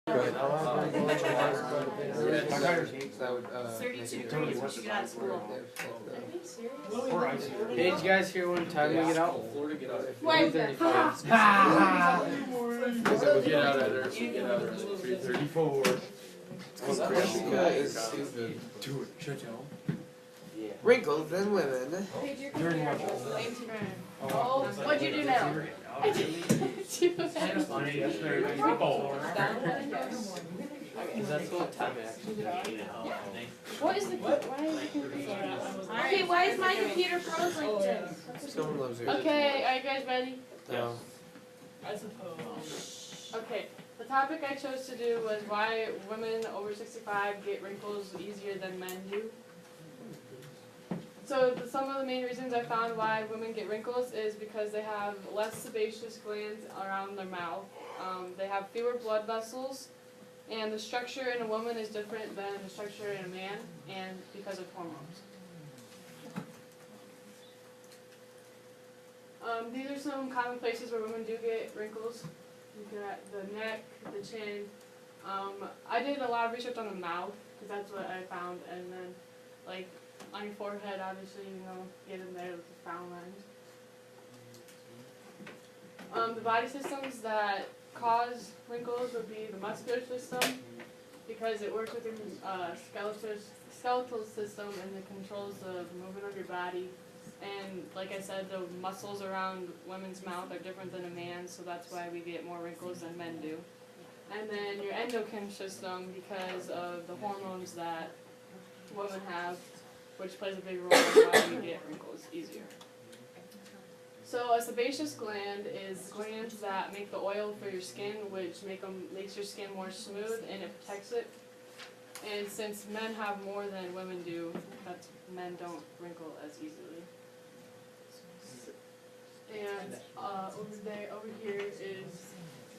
Good. 32 once you get out of school. Hey, did you guys hear when time we get out? Wait. 3:35. So we get out at 3:34. Jessica is stupid. Do it. Shut down. Wrinkles and women. During what? Oh, what'd you do now? I didn't do that. Because that's what time it actually What is the why is the computer? Okay, why is my computer frozen like this? Someone loves her. Okay, are you guys ready? No. I suppose. Okay, the topic I chose to do was why women over 65 get wrinkles easier than men do. So some of the main reasons I found why women get wrinkles is because they have less sebaceous glands around their mouth. They have fewer blood vessels, and the structure in a woman is different than the structure in a man, and because of hormones. These are some common places where women do get wrinkles. You got the neck, the chin. I did a lot of research on the mouth, because that's what I found, and then like on your forehead, obviously, get in there with the frown lines. The body systems that cause wrinkles would be the muscular system, because it works within skeletal system and it controls the movement of your body. And like I said, the muscles around women's mouth are different than a man's, so that's why we get more wrinkles than men do. And then your endocrine system, because of the hormones that women have, which plays a big role in why we get wrinkles easier. So a sebaceous gland is glands that make the oil for your skin, which makes your skin more smooth and it protects it. And since men have more than women do, men don't wrinkle as easily. And over here is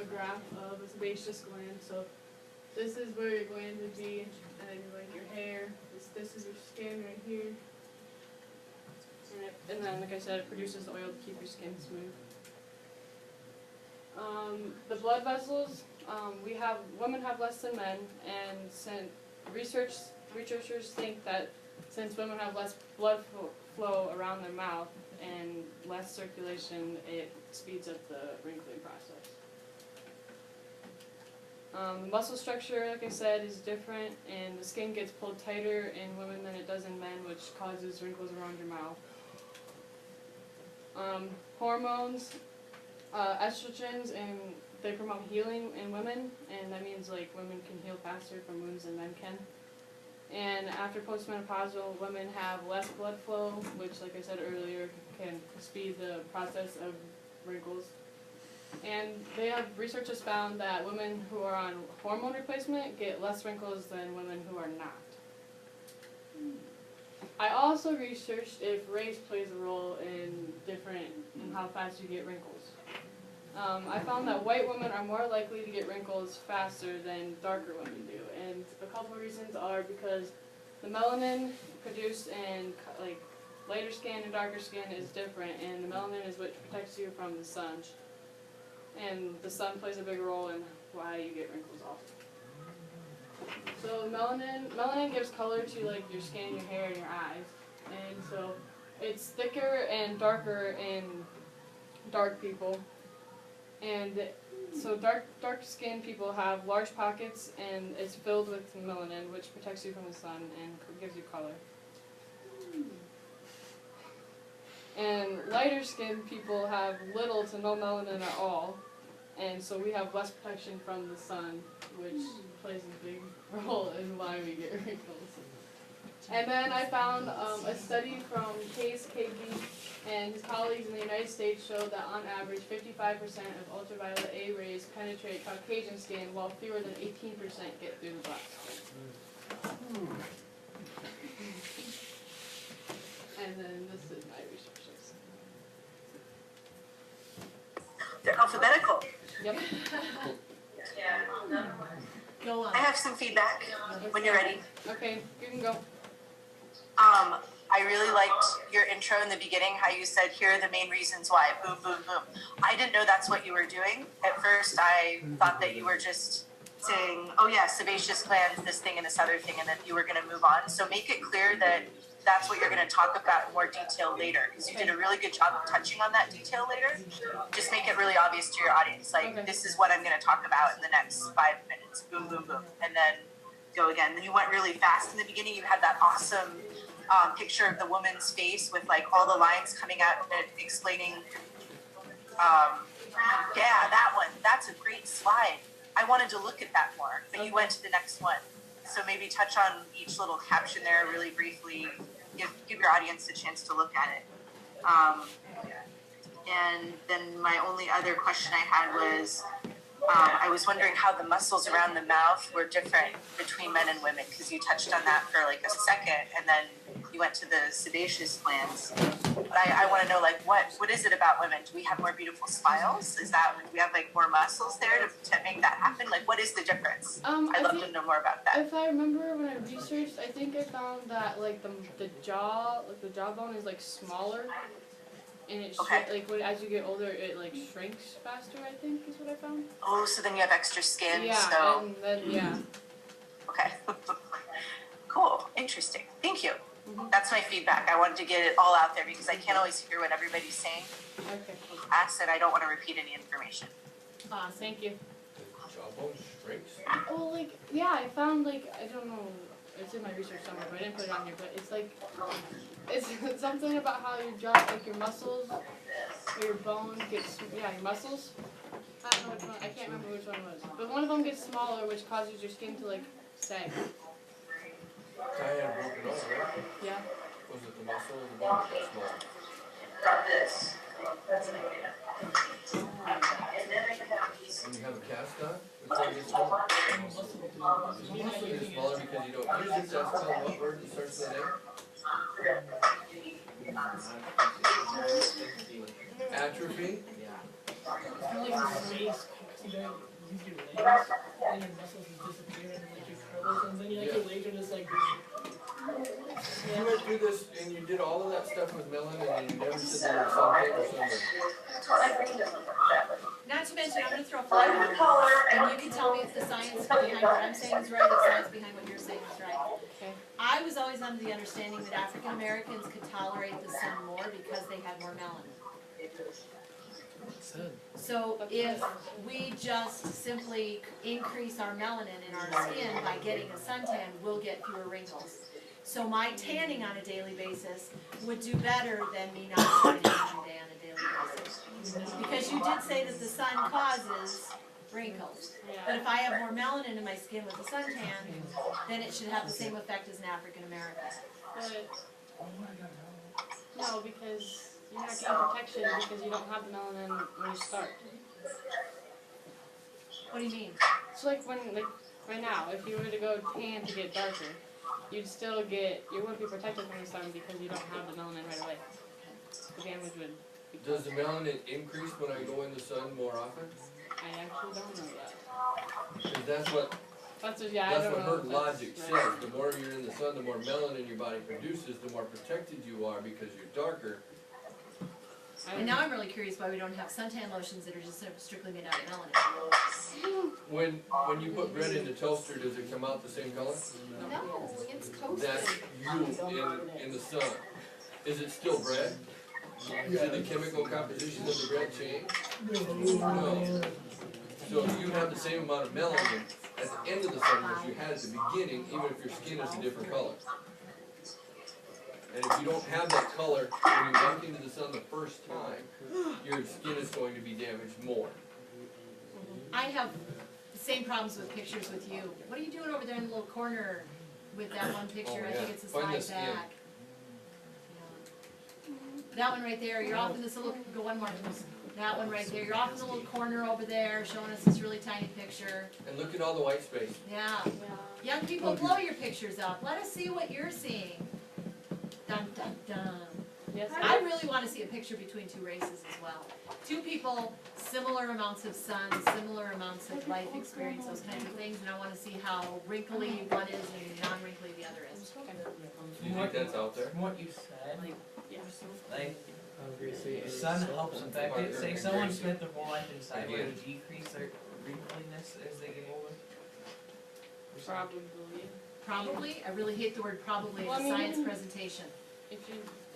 a graph of a sebaceous gland. So this is where your gland would be, and then like your hair. This is your skin right here. And then, like I said, it produces oil to keep your skin smooth. The blood vessels, women have less than men, and researchers think that since women have less blood flow around their mouth and less circulation, it speeds up the wrinkling process. The muscle structure, like I said, is different, and the skin gets pulled tighter in women than it does in men, which causes wrinkles around your mouth. Hormones, estrogens, and they promote healing in women, and that means like women can heal faster from wounds than men can. And after postmenopausal, women have less blood flow, which, like I said earlier, can speed the process of wrinkles. And researchers found that women who are on hormone replacement get less wrinkles than women who are not. I also researched if race plays a role in how fast you get wrinkles. I found that white women are more likely to get wrinkles faster than darker women do, and a couple of reasons are because the melanin produced in lighter skin and darker skin is different, and the melanin is what protects you from the sun. And the sun plays a big role in why you get wrinkles often. So melanin gives color to your skin, your hair, and your eyes. And so it's thicker and darker in dark people. And so dark skinned people have large pockets, and it's filled with melanin, which protects you from the sun and gives you color. And lighter skinned people have little to no melanin at all, and so we have less protection from the sun, which plays a big role in why we get wrinkles. And then I found a study from Case KG and his colleagues in the United States showed that on average 55% of ultraviolet A rays penetrate Caucasian skin, while fewer than 18% get through the black skin. And then this is my research. They're alphabetical. Yep. Go on. I have some feedback when you're ready. Okay, you can go. I really liked your intro in the beginning, how you said, here are the main reasons why, boom, boom, boom. I didn't know that's what you were doing. At first, I thought that you were just saying, oh yeah, sebaceous glands, this thing and this other thing, and then you were gonna move on. So make it clear that that's what you're gonna talk about in more detail later, because you did a really good job of touching on that detail later. Just make it really obvious to your audience, like, this is what I'm gonna talk about in the next 5 minutes, boom, boom, boom, and then go again. Then you went really fast in the beginning, you had that awesome picture of the woman's face with like all the lines coming out and explaining, yeah, that one, that's a great slide. I wanted to look at that more, but you went to the next one. So maybe touch on each little caption there really briefly, give your audience a chance to look at it. And then my only other question I had was, I was wondering how the muscles around the mouth were different between men and women, because you touched on that for like a second, and then you went to the sebaceous glands. But I want to know, like, what is it about women? Do we have more beautiful smiles? Is that, do we have like more muscles there to make that happen? Like, what is the difference? I'd love to know more about that. If I remember when I researched, I think I found that like the jawbone is like smaller, and it like as you get older, it like shrinks faster. I think is what I found. Oh, so then you have extra skin. Yeah, so. and then yeah. Okay. Cool. Interesting. Thank you. That's my feedback. I wanted to get it all out there because I can't always hear what everybody's saying Okay. in class, and I don't want to repeat any information. Thank you. Jawbone shrinks? Well, like, yeah, I found, like, I don't know, it's in my research somewhere, but I didn't put it on here, but it's like, it's something about how your jaw, like your muscles, or your bones your muscles, I don't know which one, I can't remember which one it was, but one of them gets smaller, which causes your skin to, like, sag. Diane broken nose, right? Yeah. Was it the muscle or the bone that got small? Got this. That's an idea. When you have a cast on, it's like it's small. It's smaller because you don't use it. That's called what word that starts with an A? Atrophy? It's kind of like in your face, you don't use your legs, and your muscles just disappear, and like your cartilage, and then you like your legs are just like. You went through this and you did all of that stuff with melanin and you never said there was something or something. Not to mention, I'm gonna throw a flag out, and you can tell me if the science behind what I'm saying is right, or the science behind what you're saying is right. Okay. I was always under the understanding that African Americans could tolerate the sun more because they had more melanin. So if we just simply increase our melanin in our skin by getting a suntan, we'll get fewer wrinkles. So my tanning on a daily basis would do better than me not tanning every day on a daily basis. Because you did say that the sun causes wrinkles. But if I have more melanin in my skin with a suntan, then it should have the same effect as an African American. But, no, because you're not getting protection because you don't have the melanin when you start. What do you mean? So like right now, if you were to go tan to get darker, you wouldn't be protected from the sun because you don't have the melanin right away. The damage would be Does the melanin increase when I go in the sun more often? I actually don't know that. Because that's what I don't her know if logic that's says. right. The more you're in the sun, the more melanin your body produces, the more protected you are because you're darker. And now I'm really curious why we don't have suntan lotions that are just strictly made out of melanin. When you put bread in the toaster, does it come out the same color? No, it's toasted. That's you in the sun. Is it still bread? Did the chemical composition of the bread change? No. So you have the same amount of melanin at the end of the sun as you had at the beginning, even if your skin is a different color. And if you don't have that color when you walk into the sun the first time, your skin is going to be damaged more. I have the same problems with pictures with you. What are you doing over there in the little corner with that one picture? Oh, I yeah. think it's a Find slide the skin. back. Yeah. That one right there, you're off in this little, go one more. That one right there, you're off in the little corner over there showing us this really tiny picture. And look at all the white space. Yeah. Young people, blow your pictures up. Let us see what you're seeing. Dun, dun, dun. Yes, I really want to see a picture between two races as well. Two people, similar amounts of sun, similar amounts of life experience, those kinds of things, and I want to see how wrinkly one is and non-wrinkly the other is. Do you think that's out there? From what you said, like, Obviously, the sun helps affect it. Say someone spent their whole life inside, would it decrease their wrinkliness as they get older? Probably. Probably, I really hate the word probably in Well, a I mean, science presentation. If you,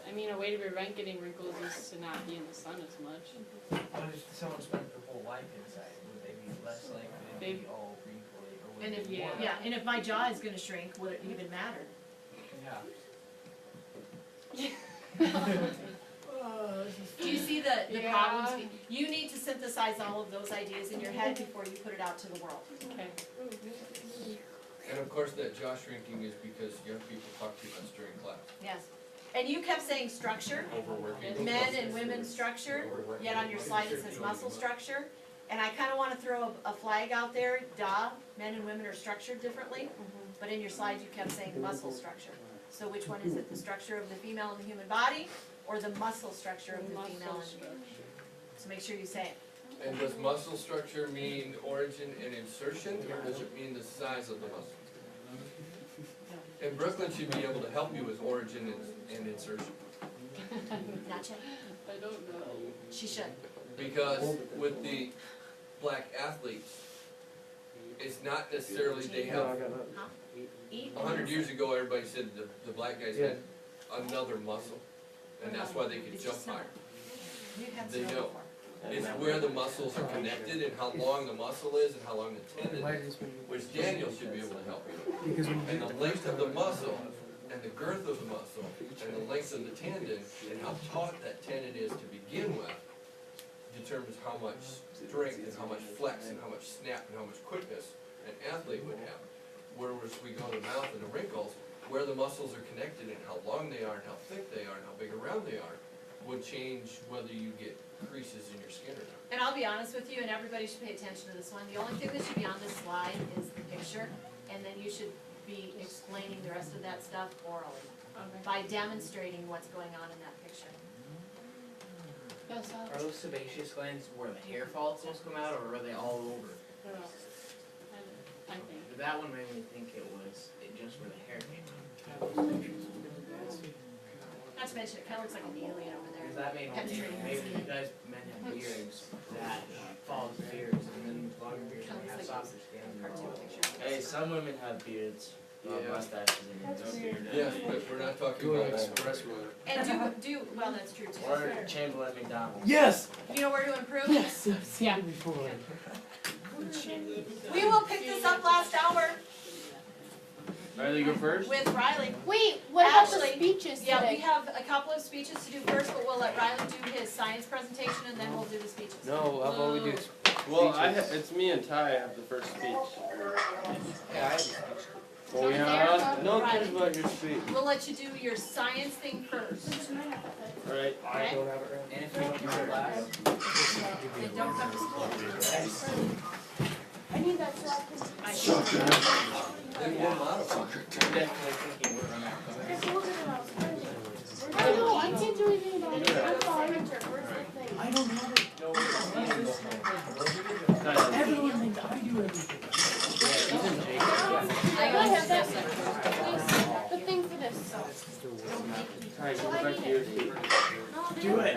I mean, a way to prevent getting wrinkles is to not be in the sun as much. But if someone spent their whole life inside, would they be less likely to be all wrinkly, or would And they if, be more? yeah, and if my jaw is gonna shrink, would it even matter? Yeah. Do you see the Yeah. problems? You need to synthesize all of those ideas in your head before you put it out to the world. Okay. And of course, that jaw shrinking is because young people talk too much during class, Yes. And you kept saying structure, overworking. men and women's structure, yet on your slide it says muscle structure. And I kinda wanna throw a flag out there, men and women are structured differently, but in your slide you kept saying muscle structure. So which one is it, the structure of the female in the human body, or the muscle structure of the female? So make sure you say it. And does muscle structure mean origin and insertion, or does it mean the size of the muscle? And Brooklyn should be able to help you with origin and insertion. Not yet? I don't know. She should. Because with the black athletes, it's not necessarily they have, Eat. 100 years ago, everybody said the black guys had another muscle, and that's why they could It's jump just not. higher. You've had They snow don't. before. It's where the muscles are connected and how long the muscle is and how long the tendon is, which Daniel should be able to help you with. And the length of the muscle, and the girth of the muscle, and the length of the tendon, and how taut that tendon is to begin with, determines how much strength and how much flex and how much snap and how much quickness an athlete would have. Whereas we go to the mouth and the wrinkles, where the muscles are connected and how long they are and how thick they are and how big around they are, would change whether you get creases in your skin or not. And I'll be honest with you, and everybody should pay attention to this one, the only thing that should be on this slide is the picture, and then you should be explaining the rest of that stuff orally, by demonstrating what's going on in that picture. Yes, Are those sebaceous glands where the hair follicles come out, or are they all over? I think. That one made me think it was just where the hair came out. Not to mention, it kinda looks like an alien over Because there. that made me think Penetrating maybe the you guys men have beards that follow the beards, and then longer beards Kinda might have looks like softer skin. cartoon picture. Hey, some women have beards, Yeah. mustaches and Yes, but we're not talking about express mode. And well, that's true too. or Chamberlain McDonald. Yes! You know where to improve? Yes, I've seen Yeah. it before. We will pick this up last hour Riley, go first. with Riley. Wait, what about the Ashley, speeches Yeah, we today? have a couple of speeches to do first, but we'll let Riley do his science presentation and then we'll do the speeches. No, how about we do Well, speeches? it's me and Ty have the first speech. Yeah, I have a speech. Well, we have no cares about your speech. We'll let you do your science thing first. Alright. Okay? don't have it right. And if you don't use your glass, Then don't come to school. I need that so I can. I should. Then we'll modify. I'm definitely thinking we're running out of time. Just look at it, I was printing. I know, I can't do anything about it. I'm sorry. Where's the thing? I don't have it. No, we're gonna this one. Everyone thinks I do everything. I have that. Please, the thing for this. Ty, go back to your speech. Do it.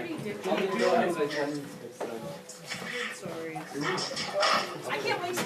I can't wait to